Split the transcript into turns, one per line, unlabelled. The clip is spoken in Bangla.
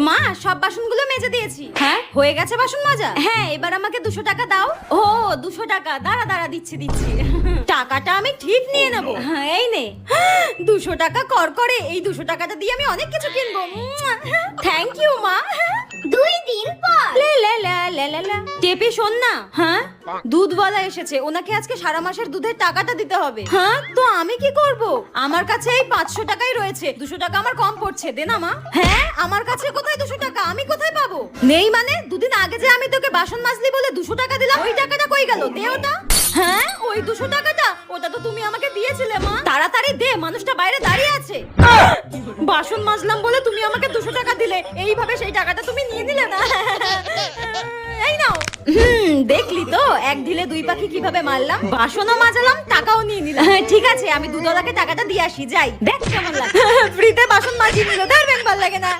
মা সব বাসনগুলো মেজে দিয়েছি। হ্যাঁ হয়ে গেছে বাসন মাজা? হ্যাঁ এবার আমাকে 200 টাকা দাও। ও 200 টাকা, দাঁড়া দাঁড়া দিচ্ছি। টাকাটা আমি ঠিক নিয়ে নেবো। হ্যাঁ এই নে 200 টাকা কর করে। এই 200 টাকাটা দিয়ে আমি অনেক কিছু কিনবো। থ্যাংক ইউ মা।
2 দিন পর
লে লে লা লা লা লা। টেপি শোন না, হ্যাঁ দুধওয়ালা এসেছে, ওনাকে আজকে সারা মাসের দুধের টাকাটা দিতে হবে। হ্যাঁ তো আমি কি করব? আমার কাছে এই 500 টাকাই রয়েছে, 200 টাকা আমার কম পড়ছে, দে না মা। হ্যাঁ আমার কাছে কোথায় 200 টাকা? আমি কোথায় পাবো? নেই মানে? দুদিন আগে যে আমি তোকে বাসন মাজলি বলে 200 টাকা দিলাম, ওই টাকাটা কই গেল? দে ওটা। হ্যাঁ ওই 200 টাকাটা, ওটা তো তুমি আমাকে দিয়েছিলে মা। তাড়াতাড়ি দে, মানুষটা বাইরে দাঁড়িয়ে আছে। বাসন মাজলাম বলে তুমি আমাকে 200 টাকা দিলে, এইভাবে সেই টাকাটা তুমি নিয়ে নিলে না। এই নাও। দেখলি তো এক ঢিলে দুই পাখি কিভাবে মারলাম, বাসনও মাজালাম টাকাও নিয়ে নিলাম। ঠিক আছে আমি দুধওয়ালাকে টাকাটা দিয়ে আসি, যাই দেখ কেমন লাগে। ফ্রিতে বাসন মাজিয়ে নিল, ধরবেন ভাল লাগে না।